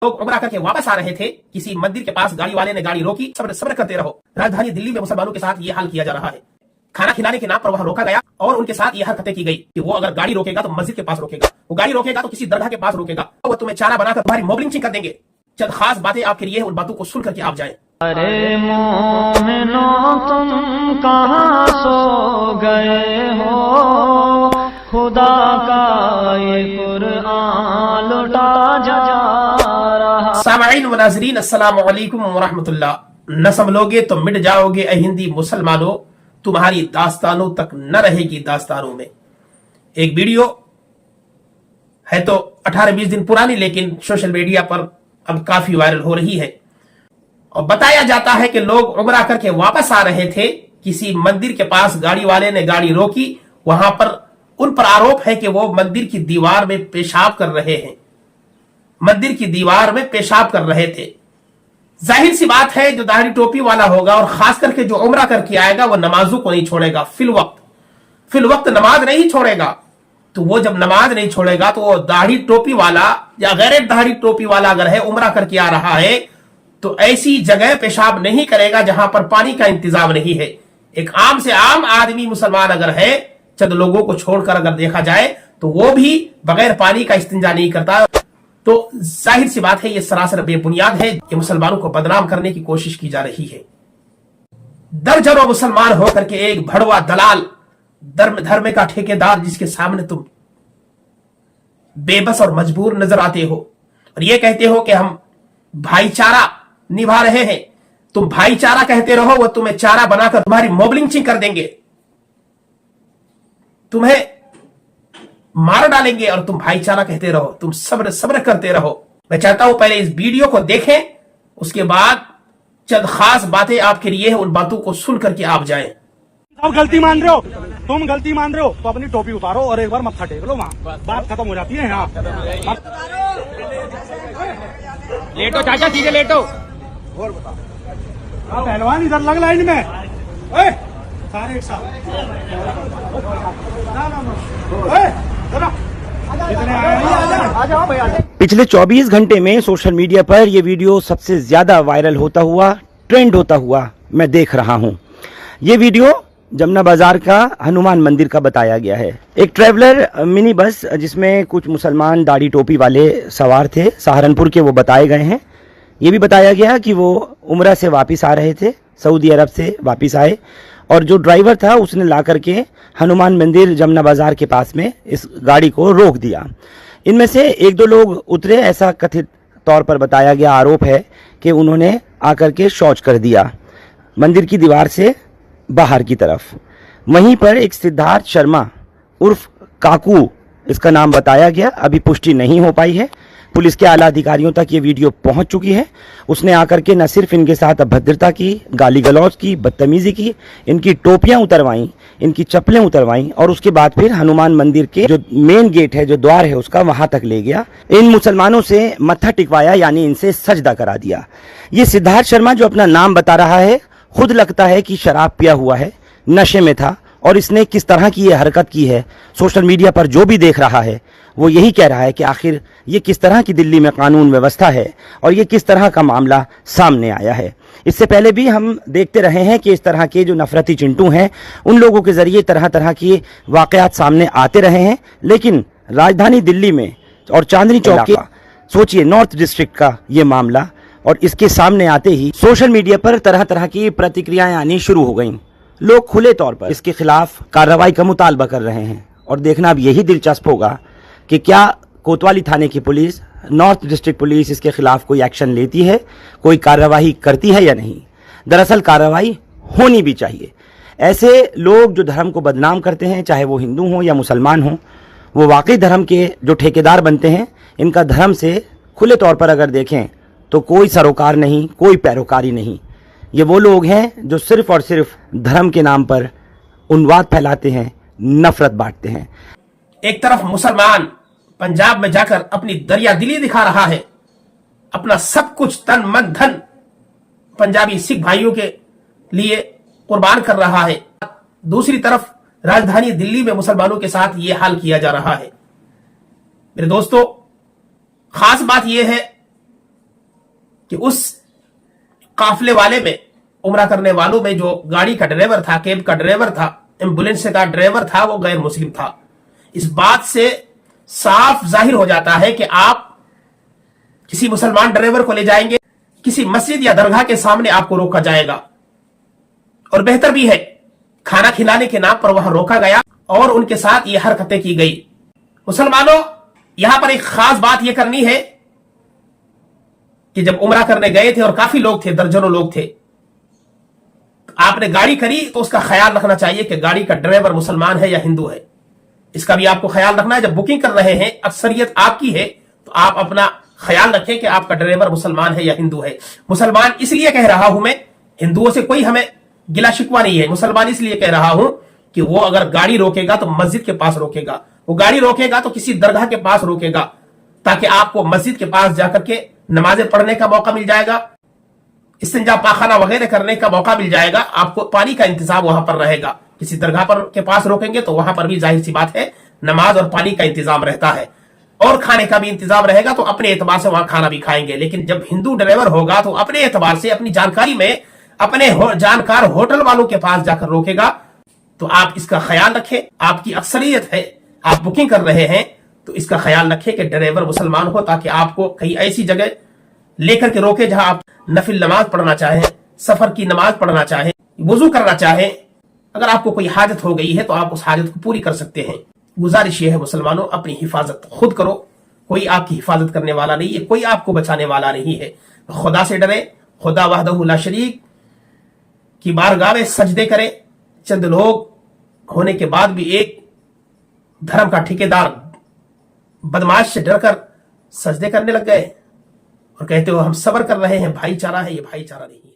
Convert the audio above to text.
लोग उम्रा करके वापस आ रहे थे, किसी मंदिर के पास गाड़ी वाले ने गाड़ी रोकी। सब्र सब्र करते रहो। राजधानी दिल्ली में मुसलमानों के साथ ये हाल किया जा रहा है। खाना खिलाने के नाम पर वहां रोका गया और उनके साथ ये हरकतें की गई कि वो अगर गाड़ी रोकेगा तो मस्जिद के पास रोकेगा, वो गाड़ी रोकेगा तो किसी दरगाह के पास रोकेगा, वो तुम्हें चारा बनाकर तुम्हारी मोबलिंग कर देंगे। चंद खास बातें आपके लिए, उन बातों को सुन करके आप जाएं। अरे मोमिनो तुम कहाँ सो गए हो, खुदा का ये कुरान लुटा जा रहा। सामईन व नाज़रीन, अस्सलाम वालेकुम व रहमतुल्लाह। न संभलोगे तो मिट जाओगे ए हिंदी मुसलमानों, तुम्हारी दास्तानों तक न रहेगी दास्तानों में। एक वीडियो है तो 18-20 दिन पुरानी, लेकिन सोशल मीडिया पर अब काफी वायरल हो रही है और बताया जाता है कि लोग उम्रा करके वापस आ रहे थे, किसी मंदिर के पास गाड़ी वाले ने गाड़ी रोकी। वहां पर उन पर आरोप है कि वो मंदिर की दीवार में पेशाब कर रहे हैं, मंदिर की दीवार में पेशाब कर रहे थे। जाहिर सी बात है, जो दाढ़ी टोपी वाला होगा और खास करके जो उम्रा करके आएगा वो नमाजों को नहीं छोड़ेगा, फिल वक्त नमाज नहीं छोड़ेगा। तो वो जब नमाज नहीं छोड़ेगा तो वो दाढ़ी टोपी वाला या गैर दाढ़ी टोपी वाला अगर है, उम्रा करके आ रहा है, तो ऐसी जगह पेशाब नहीं करेगा जहां पर पानी का इंतजाम नहीं है। एक आम से आम आदमी मुसलमान अगर है, चंद लोगों को छोड़कर अगर देखा जाए, तो वो भी बगैर पानी का इस्तिंजा नहीं करता। तो जाहिर सी बात है, ये सरासर बेबुनियाद है कि मुसलमानों को बदनाम करने की कोशिश की जा रही है। दर्जनों मुसलमान होकर के एक भड़वा दलाल, धर्म का ठेकेदार, जिसके सामने तुम बेबस और मजबूर नजर आते हो और ये कहते हो कि हम भाईचारा निभा रहे हैं। तुम भाईचारा कहते रहो, वो तुम्हें चारा बनाकर तुम्हारी मोबलिंग कर देंगे, तुम्हें मार डालेंगे और तुम भाईचारा कहते रहो। तुम सब्र करते रहो। मैं चाहता हूं पहले इस वीडियो को देखें, उसके बाद चंद खास बातें आपके लिए हैं, उन बातों को सुन करके आप जाएं। अब गलती मान रहे हो, तुम गलती मान रहे हो तो अपनी टोपी उतारो और एक बार मत्था टेक लो, वहाँ बात खत्म हो जाती है। यहाँ लेटो चाचा, सीधे लेटो। और बताओ, पहलवान इधर लग लाइन में, सारे एक साथ। पिछले 24 घंटे में सोशल मीडिया पर यह वीडियो सबसे ज्यादा वायरल होता हुआ, ट्रेंड होता हुआ मैं देख रहा हूं। ये वीडियो जमुना बाजार का हनुमान मंदिर का बताया गया है। एक ट्रैवलर मिनी बस जिसमें कुछ मुसलमान दाढ़ी टोपी वाले सवार थे, सहारनपुर के, वो बताए गए हैं। ये भी बताया गया कि वो उम्रा से वापस आ रहे थे, सऊदी अरब से वापस आए और जो ड्राइवर था उसने ला करके हनुमान मंदिर जमुना बाजार के पास में इस गाड़ी को रोक दिया। इनमें से एक दो लोग उतरे, ऐसा कथित तौर पर बताया गया। आरोप है कि उन्होंने आकर के शौच कर दिया मंदिर की दीवार से बाहर की तरफ। वहीं पर एक सिद्धार्थ शर्मा उर्फ काकू, इसका नाम बताया गया, अभी पुष्टि नहीं हो पाई है। पुलिस के आला अधिकारियों तक ये वीडियो पहुंच चुकी है। उसने आकर के न सिर्फ इनके साथ अभद्रता की, गाली गलौज की, बदतमीजी की, इनकी टोपियां उतरवाई, इनकी चप्पलें उतरवाई और उसके बाद फिर हनुमान मंदिर के जो मेन गेट है, जो द्वार है उसका, वहां तक ले गया। इन मुसलमानों से मत्था टिकवाया, यानी इनसे सजदा करा दिया। ये सिद्धार्थ शर्मा जो अपना नाम बता रहा है, खुद लगता है कि शराब पिया हुआ है, नशे में था और इसने किस तरह की ये हरकत की है। सोशल मीडिया पर जो भी देख रहा है वो यही कह रहा है कि आखिर ये किस तरह की दिल्ली में कानून व्यवस्था है और ये किस तरह का मामला सामने आया है। इससे पहले भी हम देखते रहे हैं कि इस तरह के जो नफरती चिंटू हैं, उन लोगों के जरिए तरह तरह की वाकयात सामने आते रहे हैं। लेकिन राजधानी दिल्ली में और चांदनी चौक के, सोचिए, नॉर्थ डिस्ट्रिक्ट का ये मामला, और इसके सामने आते ही सोशल मीडिया पर तरह तरह की प्रतिक्रियाएं आनी शुरू हो गईं। लोग खुले तौर पर इसके खिलाफ कार्रवाई का मुतालबा कर रहे हैं और देखना अब यही दिलचस्प होगा कि क्या कोतवाली थाने की पुलिस, नॉर्थ डिस्ट्रिक्ट पुलिस इसके खिलाफ कोई एक्शन लेती है, कोई कार्रवाई करती है या नहीं। दरअसल कार्रवाई होनी भी चाहिए। ऐसे लोग जो धर्म को बदनाम करते हैं, चाहे वो हिंदू हों या मुसलमान हों, वो वाकई धर्म के जो ठेकेदार बनते हैं। इनका धर्म से खुले तौर पर अगर देखें तो कोई सरोकार नहीं, कोई पैरोकारी नहीं। ये वो लोग हैं जो सिर्फ और सिर्फ धर्म के नाम पर उन्माद फैलाते हैं, नफरत बांटते हैं। एक तरफ मुसलमान पंजाब में जाकर अपनी दरिया दिली दिखा रहा है, अपना सब कुछ तन मन धन पंजाबी सिख भाइयों के लिए कुर्बान कर रहा है। दूसरी तरफ राजधानी दिल्ली में मुसलमानों के साथ यह हाल किया जा रहा है। मेरे दोस्तों, खास बात यह है कि उस काफले वाले में, उम्रा करने वालों में जो गाड़ी का ड्राइवर था, कैब का ड्राइवर था, एम्बुलेंस का ड्राइवर था, वो गैर मुस्लिम था। इस बात से साफ जाहिर हो जाता है कि आप किसी मुसलमान ड्राइवर को ले जाएंगे, किसी मस्जिद या दरगाह के सामने आपको रोका जाएगा, और बेहतर भी है खाना खिलाने के नाम पर वहां रोका गया और उनके साथ ये हरकतें की गई। मुसलमानों, यहां पर एक खास बात यह करनी है कि जब उम्रा करने गए थे और काफी लोग थे, दर्जनों लोग थे, आपने गाड़ी करी तो उसका ख्याल रखना चाहिए कि गाड़ी का ड्राइवर मुसलमान है या हिंदू है। इसका भी आपको ख्याल रखना है। जब बुकिंग कर रहे हैं, अक्सरियत आपकी है, तो आप अपना ख्याल रखें कि आपका ड्राइवर मुसलमान है या हिंदू है। मुसलमान इसलिए कह रहा हूं मैं, हिंदुओं से कोई हमें गिला शिकवा नहीं है। मुसलमान इसलिए कह रहा हूं कि वो अगर गाड़ी रोकेगा तो मस्जिद के पास रोकेगा, वो गाड़ी रोकेगा तो किसी दरगाह के पास रोकेगा, ताकि आपको मस्जिद के पास जाकर के नमाजें पढ़ने का मौका मिल जाएगा, इस्तिंजा पाखाना वगैरह करने का मौका मिल जाएगा, आपको पानी का इंतजाम वहां पर रहेगा। किसी दरगाह पर के पास रोकेंगे तो वहां पर भी जाहिर सी बात है नमाज और पानी का इंतजाम रहता है, और खाने का भी इंतजाम रहेगा, तो अपने एतबार से वहां खाना भी खाएंगे। लेकिन जब हिंदू ड्राइवर होगा तो अपने एतबार से, अपनी जानकारी में, अपने जानकार होटल वालों के पास जाकर रोकेगा। तो आप इसका ख्याल रखें, आपकी अक्सरियत है, आप बुकिंग कर रहे हैं तो इसका ख्याल रखें कि ड्राइवर मुसलमान हो, ताकि आपको कहीं ऐसी जगह लेकर के रोके जहां आप नफिल नमाज पढ़ना चाहें, सफर की नमाज पढ़ना चाहें, वुजू करना चाहें। अगर आपको कोई हाजत हो गई है तो आप उस हाजत को पूरी कर सकते हैं। गुजारिश ये है मुसलमानों, अपनी हिफाजत खुद करो, कोई आपकी हिफाजत करने वाला नहीं है, कोई आपको बचाने वाला नहीं है। खुदा से डरे, खुदा वहदहू ला शरीक की बारगाह में सजदे करें। चंद लोग होने के बाद भी एक धर्म का ठेकेदार बदमाश से डरकर सजदे करने लग गए और कहते हो हम सब्र कर रहे हैं, भाईचारा है। ये भाईचारा नहीं है।